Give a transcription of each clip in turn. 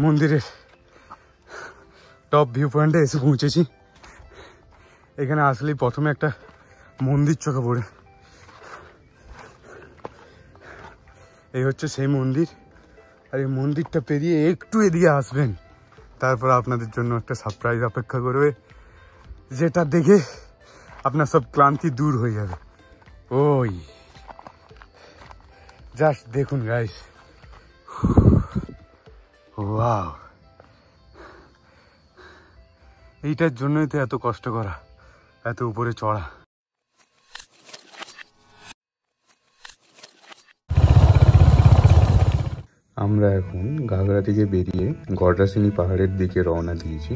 মন্দিরের top view পয়েন্টে এসে পৌঁছেছি। এখানে আসলেই প্রথমে একটা মন্দির চোখে পড়ে। এই হচ্ছে সেই মন্দির। আর এই মন্দিরটা পেরিয়ে একটু এদিকে আসবেন, তারপর আপনাদের জন্য একটা সারপ্রাইজ অপেক্ষা করবে, যেটা দেখে আপনার সব ক্লান্তি দূর হয়ে যাবে। ওই জাস্ট দেখুন গাইস, ওয়াও! এইটার জন্যই তো এত কষ্ট করা, এত উপরে চড়া। আমরা এখন গাগরা থেকে বেরিয়ে গড্রাসিনী পাহাড়ের দিকে রওনা দিয়েছি।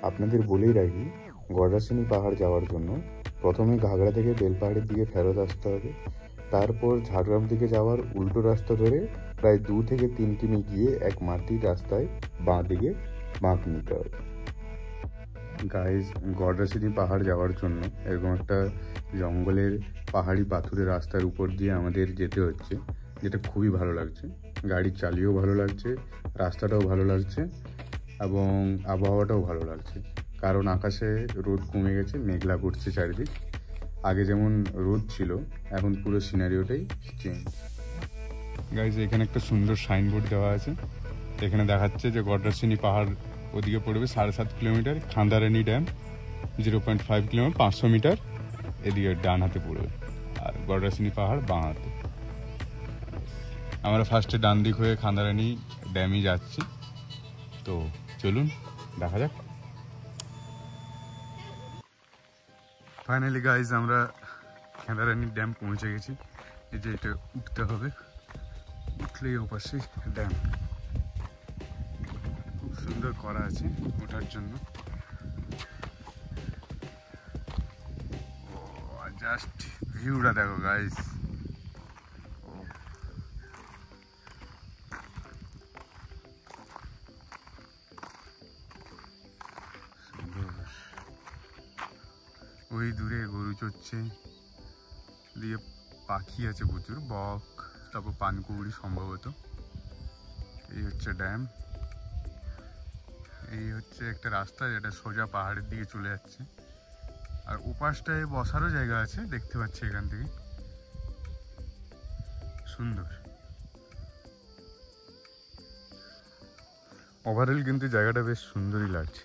আপনাদের বলেই রাখি, গড্রাসিনী পাহাড় যাওয়ার জন্য প্রথমে ঘাগড়া থেকে বেলপাহাড়ের দিকে ফেরত আসতে হবে। তারপর ঝাড়গ্রাম দিকে যাওয়ার উল্টো রাস্তা ধরে প্রায় 2 থেকে 3 কিমি গিয়ে এক মাটির রাস্তায় বাঁ দিকে বাঁক নিতে হবে। গাইজ, গড্রাসিনী পাহাড় যাওয়ার জন্য এরকম একটা জঙ্গলের পাহাড়ি পাথুরের রাস্তার উপর দিয়ে আমাদের যেতে হচ্ছে, যেটা খুবই ভালো লাগছে। গাড়ি চালিয়েও ভালো লাগছে, রাস্তাটাও ভালো লাগছে এবং আবহাওয়াটাও ভালো লাগছে, কারণ আকাশে রোদ কমে গেছে, মেঘলা করছে চারিদিক। আগে যেমন রোদ ছিল, এখন পুরো সিনারিওটাই চেঞ্জ। গাইজ, এখানে একটা সুন্দর সাইনবোর্ড দেওয়া আছে। এখানে দেখাচ্ছে যে গড্রাসিনী পাহাড় ওদিকে পড়বে 7.5 কিলোমিটার, খান্দারানি ড্যাম 0.5 কিলোমিটার 500 মিটার এদিকে ডান হাতে পড়বে, আর গড্রাসিনী পাহাড় বাঁ হাতে। আমরা ফার্স্টে ডান দিক হয়ে খান্দারানি ড্যামই যাচ্ছি, তো চলুন দেখা যাক। ফাইনালি গাইজ, আমরা খান্দারানি ড্যাম পৌঁছে গেছি। এই যে এটা উঠতে হবে, উঠলেই ওপাশে ড্যাম। খুব সুন্দর করা আছে ওঠার জন্য। জাস্ট ভিউটা দেখো গাইস, ওই দূরে গরু চড়ছে, দিয়ে পাখি আছে প্রচুর, বক, তারপর পানকুড়ি সম্ভবত। এই হচ্ছে ড্যাম। এই হচ্ছে একটা রাস্তা যেটা সোজা পাহাড়ের দিকে চলে যাচ্ছে, আর ওপাশটায় বসারও জায়গা আছে, দেখতে পাচ্ছি এখান থেকে। সুন্দর ওভারঅল, কিন্তু জায়গাটা বেশ সুন্দরই লাগছে।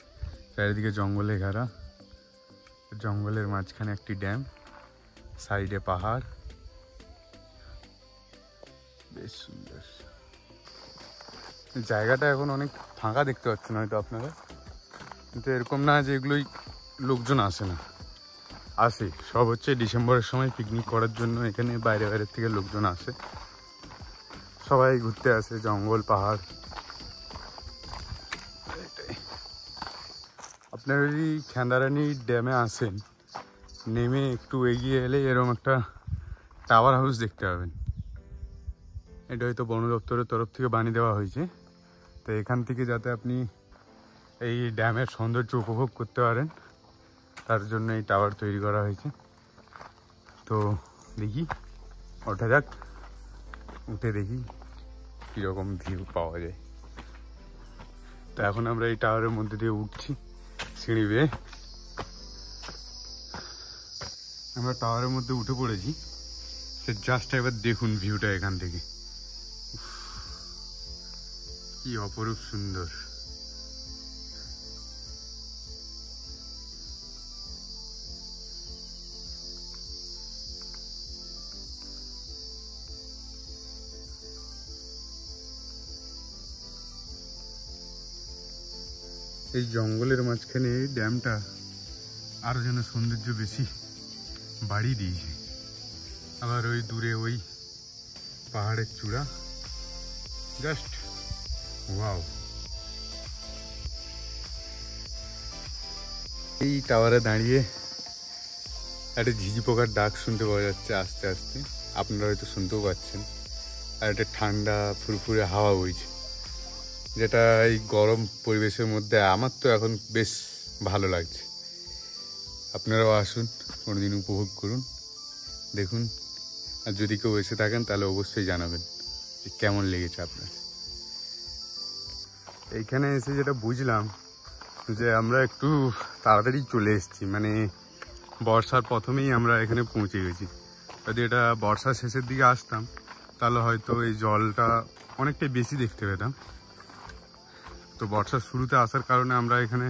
চারিদিকে জঙ্গলে ঘেরা, জঙ্গলের মাঝখানে একটি ড্যাম, সাইডে পাহাড়, বেশ সুন্দর। জায়গাটা এখন অনেক ফাঁকা দেখতে পাচ্ছেন হয়তো আপনারা, কিন্তু এরকম না যে এগুলোই লোকজন আসে না, আসে। সব হচ্ছে ডিসেম্বরের সময় পিকনিক করার জন্য এখানে বাইরে বাইরের থেকে লোকজন আসে, সবাই ঘুরতে আসে, জঙ্গল পাহাড়। আপনারা যদি খান্দারানি ড্যামে আসেন, নেমে একটু এগিয়ে এলে এরকম একটা টাওয়ার হাউস দেখতে পাবেন। এটা হয়তো বন দপ্তরের তরফ থেকে বানিয়ে দেওয়া হয়েছে, তো এখান থেকে যাতে আপনি এই ড্যামের সৌন্দর্য উপভোগ করতে পারেন, তার জন্য এই টাওয়ার তৈরি করা হয়েছে। তো দেখি, ওঠা যাক, উঠে দেখি কীরকম ভিউ পাওয়া যায়। তো এখন আমরা এই টাওয়ারের মধ্যে দিয়ে উঠছি সিঁড়ি বেয়ে। আমরা টাওয়ারের মধ্যে উঠে পড়েছি, তো জাস্ট একবার দেখুন ভিউটা এখান থেকে, কি অপরূপ সুন্দর। এই জঙ্গলের মাঝখানে এই ড্যামটা আরো যেন সৌন্দর্য বেশি বাড়িয়ে দিয়েছে। আবার ওই দূরে ওই পাহাড়ের চূড়া, জাস্ট ওয়াও। এই টাওয়ারে দাঁড়িয়ে একটা ঝিঝি পোকার ডাক শুনতে পাওয়া যাচ্ছে আস্তে আস্তে, আপনারা হয়তো শুনতেও পাচ্ছেন। আর একটা ঠান্ডা ফুরফুরে হাওয়া বইছে, যেটা এই গরম পরিবেশের মধ্যে আমার তো এখন বেশ ভালো লাগছে। আপনারাও আসুন, কোনোদিন উপভোগ করুন, দেখুন। আর যদি কেউ এসে থাকেন তাহলে অবশ্যই জানাবেন। কেমন লেগেছে আপনার। এইখানে এসে যেটা বুঝলাম যে আমরা একটু তাড়াতাড়ি চলে এসেছি, মানে বর্ষার প্রথমেই আমরা এখানে পৌঁছে গেছি। যদি এটা বর্ষার শেষের দিকে আসতাম তাহলে হয়তো এই জলটা অনেকটাই বেশি দেখতে পেতাম। তো বর্ষার শুরুতে আসার কারণে আমরা এখানে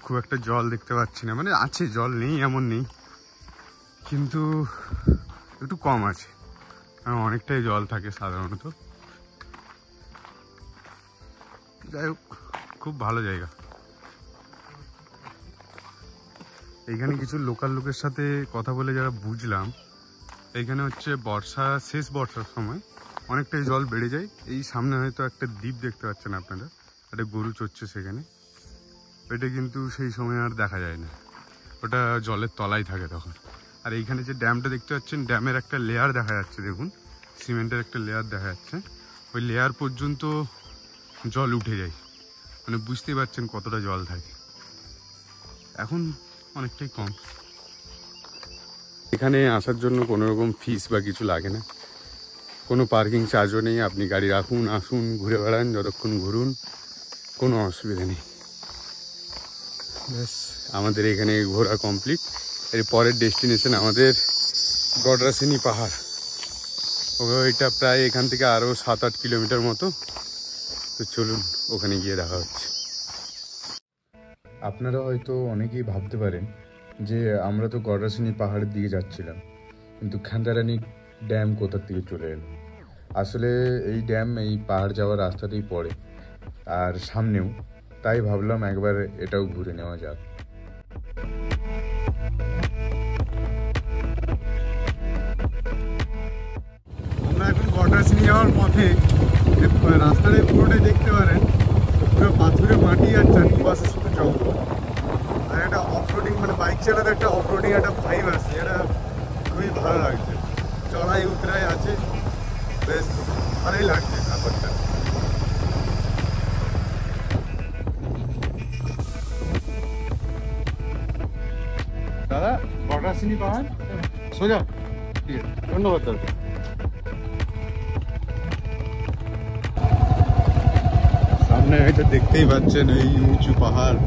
খুব একটা জল দেখতে পাচ্ছি না, মানে আছে জল, নেই এমন নেই, কিন্তু একটু কম আছে, কারণ অনেকটাই জল থাকে সাধারণত। যাই হোক, খুব ভালো জায়গা। এইখানে কিছু লোকাল লোকের সাথে কথা বলে যারা বুঝলাম, এইখানে হচ্ছে শেষ বর্ষার সময় অনেকটাই জল বেড়ে যায়। এই সামনে হয়তো একটা দ্বীপ দেখতে পাচ্ছেন আপনারা, একটা গরু চড়ছে সেখানে, এটা কিন্তু সেই সময় আর দেখা যায় না, ওটা জলের তলায় থাকে তখন। আর এইখানে যে ড্যামটা দেখতে পাচ্ছেন, ড্যামের একটা লেয়ার দেখা যাচ্ছে, দেখুন সিমেন্টের একটা লেয়ার দেখা যাচ্ছে, ওই লেয়ার পর্যন্ত জল উঠে যায়, মানে বুঝতেই পারছেন কতটা জল থাকে। এখন অনেকটাই কম। এখানে আসার জন্য কোনো রকম ফিস বা কিছু লাগে না, কোনো পার্কিং চার্জও নেই, আপনি গাড়ি রাখুন, আসুন, ঘুরে বেড়ান, যতক্ষণ ঘুরুন, কোনো অসুবিধা নেই। ব্যাস, আমাদের এখানে ঘোরা কমপ্লিট। এর পরের ডেস্টিনেশন আমাদের গড্রাসিনী পাহাড়, ওইটা প্রায় এখান থেকে আরও 7-8 কিলোমিটার মতো। তো চলুন, ওখানে গিয়ে দেখা হচ্ছে। আপনারা হয়তো অনেকেই ভাবতে পারেন যে আমরা তো গড্রাসিনী পাহাড়ের দিকে যাচ্ছিলাম, কিন্তু খান্দারানি ড্যাম কোথার থেকে চলে এলো। আসলে এই ড্যাম এই পাহাড় যাওয়ার রাস্তাতেই পড়ে, আর সামনেও, তাই ভাবলাম একবার এটাও ঘুরে নেওয়া যাক। আমরা এখন গড্রাসিনী যাওয়ার পথে, রাস্তাটা পুরোটাই দেখতে পারেন পুরো পাথুরে মাটি আর চারপাশে শুধু জঙ্গল, আর একটা অফরোডিং, মানে বাইক চালাতে একটা অফরোডিং একটা ভাইব আছে, এটা খুবই ভালো লাগছে। চড়াই উতরাই আছে, বেশ ভালোই লাগছে ব্যাপারটা। দাদা, গড্রাসিনী পাহাড় সোজা, ঠিক আছে, ধন্যবাদ দাদা। সামনে হয়তো দেখতেই পাচ্ছেন এই উঁচু পাহাড়,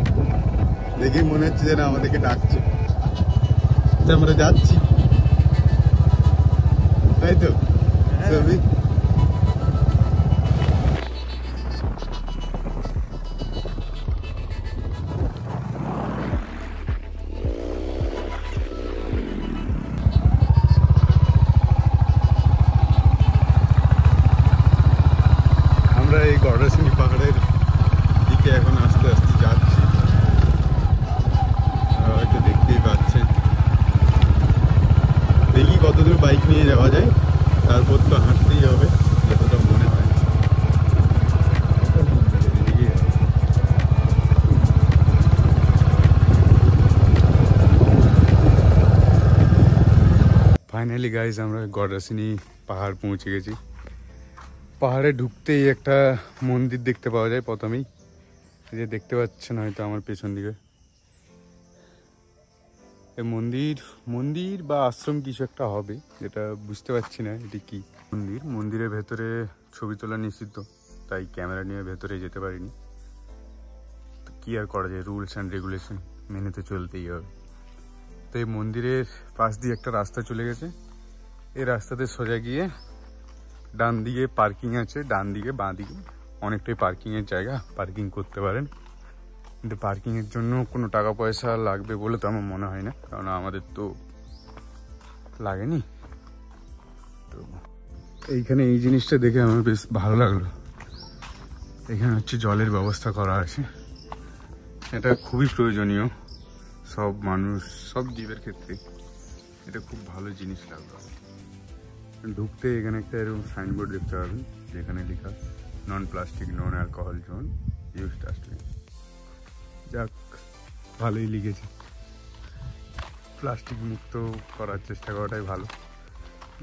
দেখেই মনে হচ্ছে যেন আমাদেরকে ডাকছে, আমরা যাচ্ছি, তাই তো ছবি। আমরা এই গড্রাসিনী পাহাড়ের দিকে এখন আস্তে আস্তে যাচ্ছি, হয়তো দেখতেই পাচ্ছেন। দেখি কতদূর বাইক নিয়ে যাওয়া যায়, তারপর তো হাঁটতেই হবে যতটা মনে হয়। ফাইনালি গাইজ, আমরা গড্রাসিনী পাহাড় পৌঁছে গেছি। পাহাড়ে ঢুকতেই একটা মন্দির দেখতে পাওয়া যায় প্রথমেই, যে দেখতে পাচ্ছেন হয়তো আমার পেছন দিকে। এই মন্দির বা আশ্রম কিছু একটা হবে, যেটা বুঝতে পারছি না এটি কি। মন্দিরের ভেতরে ছবি তোলা নিষিদ্ধ, তাই ক্যামেরা নিয়ে ভেতরে যেতে পারিনি। তো কি আর করা যায়, রুলস অ্যান্ড রেগুলেশন মেনে তো চলতেই হবে। তো এই মন্দিরের পাশ দিয়ে একটা রাস্তা চলে গেছে, এই রাস্তাতে সোজা গিয়ে ডান দিকে পার্কিং আছে, ডান দিকে বাঁ দিকে অনেকটাই পার্কিংয়ের জায়গা, পার্কিং করতে পারেন। কিন্তু পার্কিংয়ের জন্য কোনো টাকা পয়সা লাগবে বলে তো আমার মনে হয় না, কারণ আমাদের তো লাগেনি। তো এইখানে এই জিনিসটা দেখে আমার বেশ ভালো লাগলো, এখানে হচ্ছে জলের ব্যবস্থা করা আছে, এটা খুবই প্রয়োজনীয় সব মানুষ, সব জীবের ক্ষেত্রে এটা খুব ভালো জিনিস লাগলো। ঢুকতে এখানে একটা এরকম সাইনবোর্ড দেখতে পাবেন, যেখানে লেখা নন প্লাস্টিক নন অ্যালকোহল জোন, ইউজ ডাস্টবিন। যাক, ভালোই লিখেছে, প্লাস্টিক মুক্ত করার চেষ্টা করাটাই ভালো।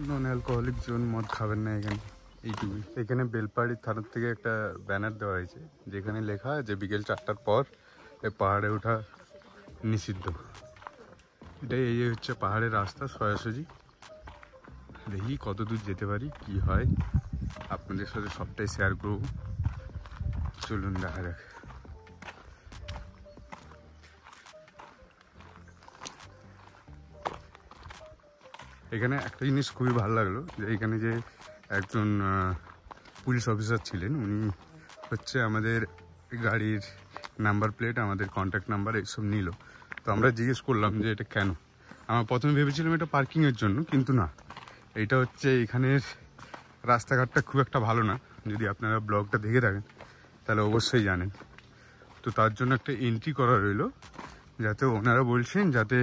নন অ্যালকোহলিক জোন, মদ খাবেন না এখানে, এইটুকুই। এখানে বেলপাহাড়ির থানার থেকে একটা ব্যানার দেওয়া হয়েছে, যেখানে লেখা যে বিকেল 4টার পর এই পাহাড়ে ওঠা নিষিদ্ধ। এটাই এই হচ্ছে পাহাড়ের রাস্তা সোজাসুজি। দেখি কত দূর যেতে পারি, কি হয়। আপনাদের সাথে সবটাই শেয়ার করব। চলুন দেখা যাক। এখানে একটা জিনিস খুবই ভালো লাগলো, যে এখানে যে একজন পুলিশ অফিসার ছিলেন, উনি হচ্ছে আমাদের গাড়ির নাম্বার প্লেট, আমাদের কন্ট্যাক্ট নাম্বার এইসব নিল। তো আমরা জিজ্ঞেস করলাম যে এটা কেন। আমরা প্রথমে ভেবেছিলাম এটা পার্কিংয়ের জন্য, কিন্তু না, এটা হচ্ছে এখানের রাস্তাঘাটটা খুব একটা ভালো না। যদি আপনারা ব্লগটা দেখে থাকেন তাহলে অবশ্যই জানেন। তো তার জন্য একটা এন্ট্রি করা রইল, যাতে ওনারা বলছেন যাতে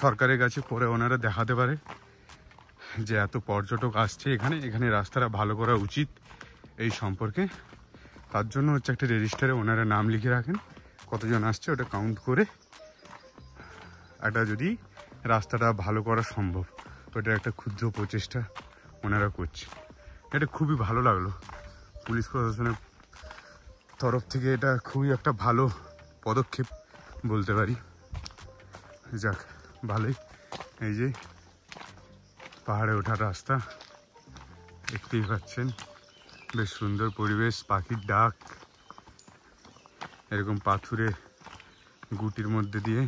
সরকারের কাছে পরে ওনারা দেখাতে পারে যে এত পর্যটক আসছে এখানে, এখানে রাস্তাটা ভালো করা উচিত এই সম্পর্কে। তার জন্য হচ্ছে একটা রেজিস্টারে ওনারা নাম লিখে রাখেন কতজন আসছে, ওটা কাউন্ট করে একটা যদি রাস্তাটা ভালো করা সম্ভব, ওটা একটা ক্ষুদ্র প্রচেষ্টা ওনারা করছে। এটা খুবই ভালো লাগলো পুলিশ প্রশাসনের তরফ থেকে, এটা খুবই একটা ভালো পদক্ষেপ বলতে পারি। যাক, ভালোই। এই যে পাহাড়ে ওঠার রাস্তা দেখতেই পাচ্ছেন, বেশ সুন্দর পরিবেশ, পাখির ডাক, এরকম পাথুরে গুটির মধ্যে দিয়ে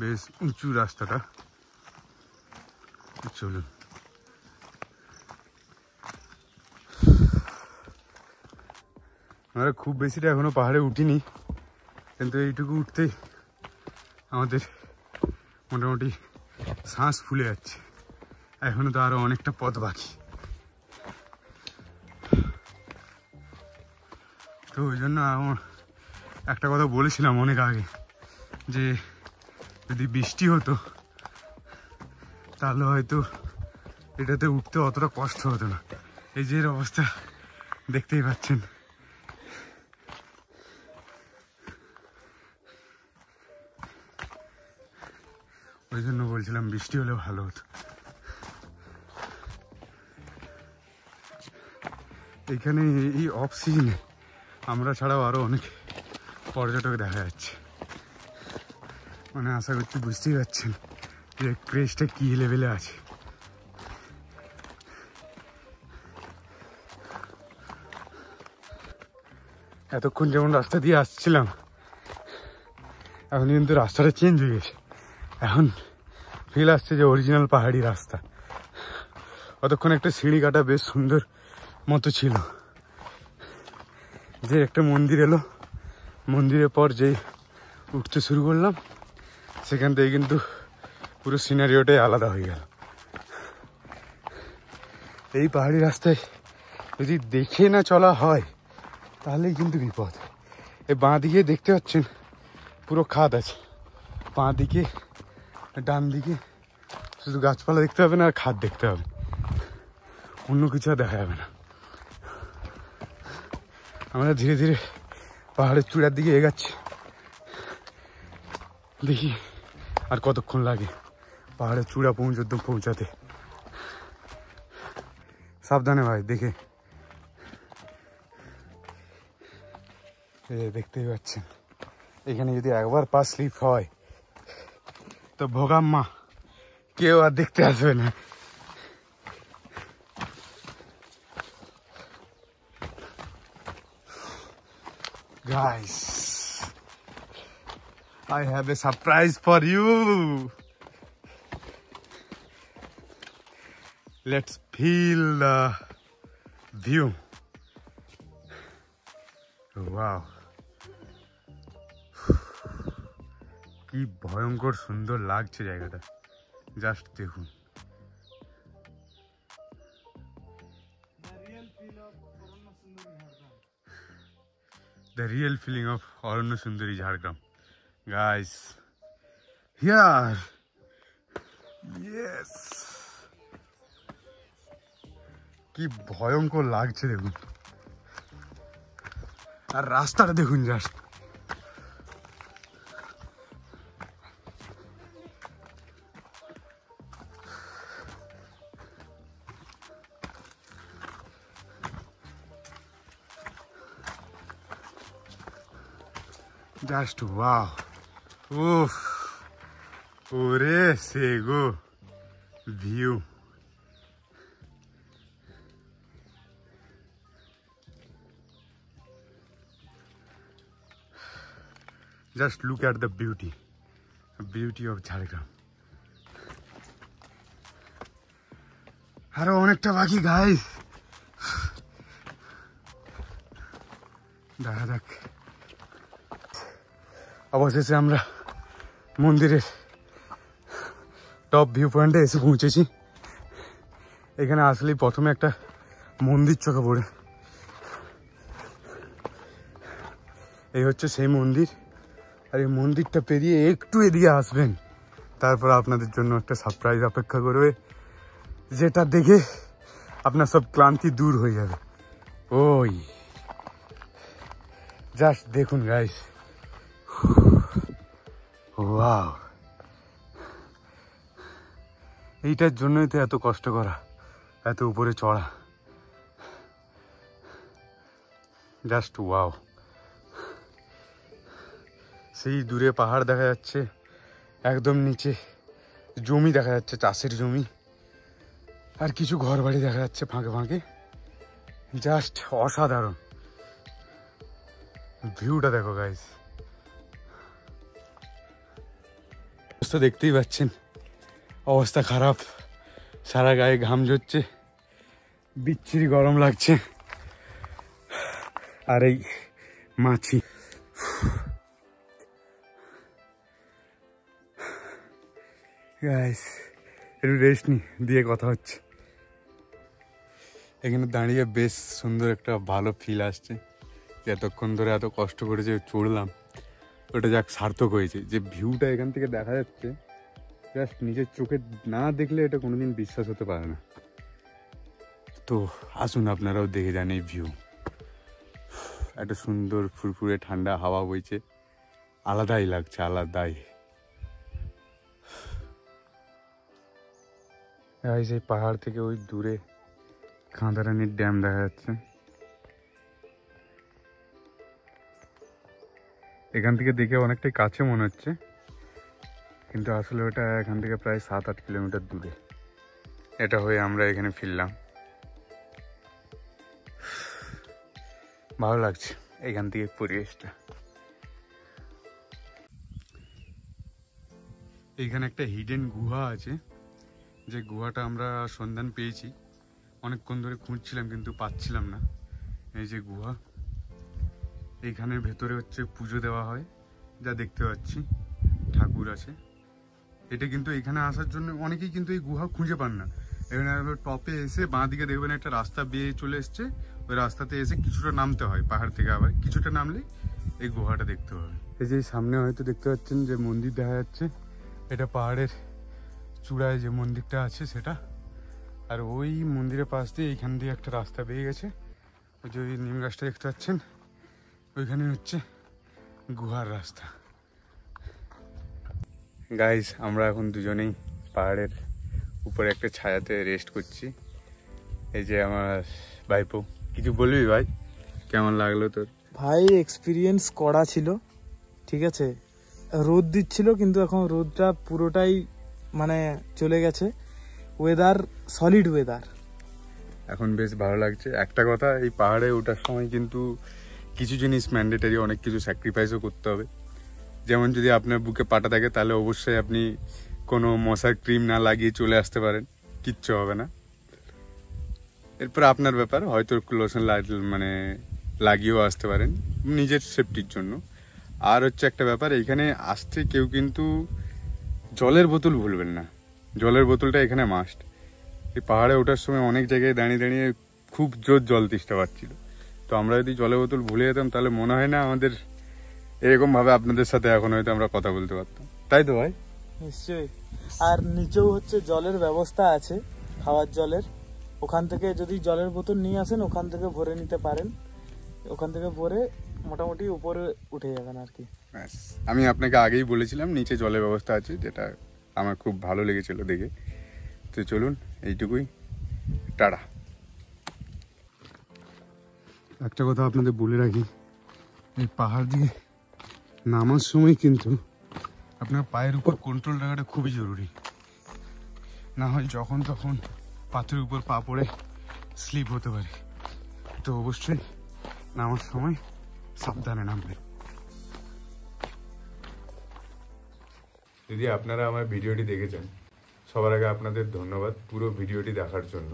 বেশ উঁচু রাস্তাটা। চলুন। আমরা খুব বেশিটা এখনো পাহাড়ে উঠিনি, কিন্তু এইটুকু উঠতেই আমাদের মোটামুটি শ্বাস ফুলে যাচ্ছে। এখনো তো আরো অনেকটা পথ বাকি। তো ওই জন্য আমার একটা কথা বলেছিলাম অনেক আগে, যে যদি বৃষ্টি হতো তাহলে হয়তো এটাতে উঠতে অতটা কষ্ট হতো না। এই যে অবস্থা দেখতেই পাচ্ছেন। ওই জন্য বলছিলাম বৃষ্টি হলে ভালো হতো। এখানে এই অফ সিজনে আমরা ছাড়াও আরো অনেক পর্যটক দেখা যাচ্ছে। মানে আশা করছি বুঝতেই পারছেন যে ক্রেজটা কি লেভেলে আছে। এতক্ষণ যেমন রাস্তা দিয়ে আসছিলাম, এখন কিন্তু রাস্তাটা চেঞ্জ হয়ে গেছে। এখন ফিল আসছে যে অরিজিনাল পাহাড়ি রাস্তা। অতক্ষণ একটা সিঁড়ি কাটা বেশ সুন্দর মতো ছিল, যে একটা মন্দির এলো, মন্দিরের পর যেই উঠতে শুরু করলাম সেখান থেকে কিন্তু পুরো সিনারিওটাই আলাদা হয়ে গেল। এই পাহাড়ি রাস্তায় যদি দেখে না চলা হয় তাহলেই কিন্তু বিপদ। এই বাঁ দিকে দেখতে পাচ্ছেন পুরো খাদ আছে, বাঁ দিকে ডান দিকে শুধু গাছপালা দেখতে হবে না, আর খাদ দেখতে হবে, অন্য কিছু আর দেখা যাবে না। আমরা ধীরে ধীরে পাহাড়ের চূড়ার দিকে এগাচ্ছি, দেখি আর কতক্ষণ লাগে পাহাড়ের চূড়া পৌঁছাতে। সাবধানে ভাই, দেখে। দেখতেই পাচ্ছেন এখানে যদি একবার পা স্লিপ হয় তো ভোগাম্মা, কেউ আর দেখতে আসবে না। Guys, I have a surprise for you. Let's feel the view. Wow. কি ভয়ঙ্কর সুন্দর লাগছে জায়গাটা, জাস্ট দেখুন। The real feeling of Aranya Sundari Jhargram. Guys, here. Yes. কি ভয়ঙ্কর লাগছে দেখুন, আর রাস্তাটা দেখুন জাস্ট। Just wow. Oof. ওরে সে গো view, just look at the beauty of Jhargram. আরো অনেকটা বাকি গাইস, দেখা যাক। অবশেষে আমরা মন্দিরের টপ ভিউ পয়েন্টে এসে পৌঁছেছি। এখানে আসলেই প্রথমে একটা মন্দির চোখে পড়ে। এই হচ্ছে সেই মন্দির, আর এই মন্দিরটা পেরিয়ে একটু এদিকে আসবেন, তারপর আপনাদের জন্য একটা সারপ্রাইজ অপেক্ষা করবে, যেটা দেখে আপনার সব ক্লান্তি দূর হয়ে যাবে। ওই জাস্ট দেখুন গাইস, ওয়াও! এইটার জন্যই তো এত কষ্ট করা, এত উপরে চড়া। Just wow! সেই দূরে পাহাড় দেখা যাচ্ছে, একদম নিচে জমি দেখা যাচ্ছে, চাষের জমি, আর কিছু ঘর বাড়ি দেখা যাচ্ছে ফাঁকে ফাঁকে। জাস্ট অসাধারণ ভিউটা দেখো গাইস। অবস্থা দেখতেই পাচ্ছেন, অবস্থা খারাপ, সারা গায়ে ঘাম ঝরছে, বিচ্ছিরি গরম লাগছে। আর এই মাছি, গাইস একটু রেস্ট নি, দিয়ে কথা হচ্ছে। এখানে দাঁড়িয়ে বেশ সুন্দর একটা ভালো ফিল আসছে, যে এতক্ষণ ধরে এত কষ্ট করে যে চড়লাম ওটা যাক সার্থক হয়েছে। যে ভিউটা এখান থেকে দেখা যাচ্ছে, জাস্ট নিজের চোখে না দেখলে এটা কোনোদিন বিশ্বাস হতে পারে না। তো আসুন আপনারাও দেখে যান এই ভিউ। একটা সুন্দর ফুরফুরে ঠান্ডা হাওয়া বইছে, আলাদাই লাগছে, আলাদাই। এই পাহাড় থেকে ওই দূরে খাঁদারানির ড্যাম দেখা যাচ্ছে। এখান থেকে দেখে অনেকটাই কাছে মনে হচ্ছে, কিন্তু আসলে ওটা এখান থেকে প্রায় 7-8 কিলোমিটার দূরে। এটা হয়ে আমরা এখানে ফিরলাম, ভালো লাগছে এখান থেকে পরিবেশটা। এইখানে একটা হিডেন গুহা আছে, যে গুহাটা আমরা সন্ধান পেয়েছি, অনেকক্ষণ ধরে খুঁজছিলাম কিন্তু পাচ্ছিলাম না। এই যে গুহা, এইখানের ভেতরে হচ্ছে পুজো দেওয়া হয়, যা দেখতে পাচ্ছি ঠাকুর আছে। এটা কিন্তু এখানে আসার জন্য অনেকেই কিন্তু এই গুহা খুঁজে পান না। এখানে টপে এসে বাঁ দিকে দেখবেন একটা রাস্তা বেয়ে চলে এসছে, ওই রাস্তাতে এসে কিছুটা নামতে হয়, পাহাড় থেকে আবার কিছুটা নামলে এই গুহাটা দেখতে হবে। এই যে সামনে হয়তো দেখতে পাচ্ছেন যে মন্দির দেখা যাচ্ছে, এটা পাহাড়ের চূড়ায় যে মন্দিরটা আছে সেটা। আর ওই মন্দিরের পাশ দিয়ে এইখান দিয়ে একটা রাস্তা বেয়ে গেছে, ওই যে ওই নিম গাছটা দেখতে পাচ্ছেন, ওইখানে হচ্ছে গুহার রাস্তা। গাইজ আমরা এখন দুজনেই পাহাড়ের উপরে একটা ছায়াতে রেস্ট করছি। এই যে আমার ভাইপো, কিছু বলবি ভাই? কেমন লাগলো তোর? ভাই এক্সপিরিয়েন্স করা ছিল, ঠিক আছে। রোদ দিচ্ছিল, কিন্তু এখন রোদটা পুরোটাই মানে চলে গেছে। ওয়েদার সলিড ওয়েদার, এখন বেশ ভালো লাগছে। একটা কথা, এই পাহাড়ে ওঠার সময় কিন্তু কিছু জিনিস ম্যান্ডেটারি, অনেক কিছু স্যাক্রিফাইসও করতে হবে। যেমন যদি আপনার বুকে পাটা থাকে, তাহলে অবশ্যই আপনি কোনো মশার ক্রিম না লাগিয়ে চলে আসতে পারেন, কিচ্ছু হবে না। এরপর আপনার ব্যাপার, হয়তো লোশন মানে লাগিয়েও আসতে পারেন নিজের সেফটির জন্য। আর হচ্ছে একটা ব্যাপার, এখানে আসতে কেউ কিন্তু জলের বোতল ভুলবেন না, জলের বোতলটা এখানে মাস্ট। এই পাহাড়ে ওঠার সময় অনেক জায়গায় দাঁড়িয়ে দাঁড়িয়ে খুব জোর জল তেষ্টা পাচ্ছিল, তো আমরা যদি জলের বোতল ভুলে যেতাম তাহলে মনে হয় না আমাদের এরকম ভাবে আপনাদের সাথে এখন হয়তো আমরা কথা বলতে পারতাম, তাই তো ভাই? নিশ্চয়ই। আর নিচেও হচ্ছে জলের ব্যবস্থা আছে, খাওয়ার জলের। ওখান থেকে যদি জলের বোতল নিয়ে আসেন, ওখান থেকে ভরে নিতে পারেন। ওখান থেকে ভরে মোটামুটি উপরে উঠে যাবেন আর কি। আমি আপনাকে আগেই বলেছিলাম নিচে জলের ব্যবস্থা আছে, যেটা আমার খুব ভালো লেগেছিল দেখে। তো চলুন, এইটুকুই, টাটা। একটা কথা আপনাদের বলে রাখি, এই পাহাড় দিয়ে নামার সময় কিন্তু আপনার পায়ের উপর কন্ট্রোল রাখাটা খুবই জরুরি, না হয় যখন তখন পাথরের উপর পা পড়ে স্লিপ হতে পারে। তো অবশ্যই নামার সময় সাবধানে নামবেন। যদি আপনারা আমার ভিডিওটি দেখেছেন, সবার আগে আপনাদের ধন্যবাদ পুরো ভিডিওটি দেখার জন্য।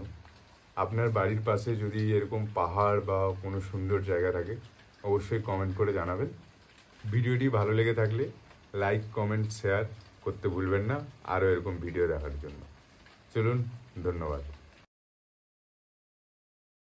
আপনার বাড়ির পাশে যদি এরকম পাহাড় বা কোনো সুন্দর জায়গা থাকে অবশ্যই কমেন্ট করে জানাবেন। ভিডিওটি ভালো লেগে থাকলে লাইক, কমেন্ট, শেয়ার করতে ভুলবেন না আরও এরকম ভিডিও দেখার জন্য। চলুন, ধন্যবাদ।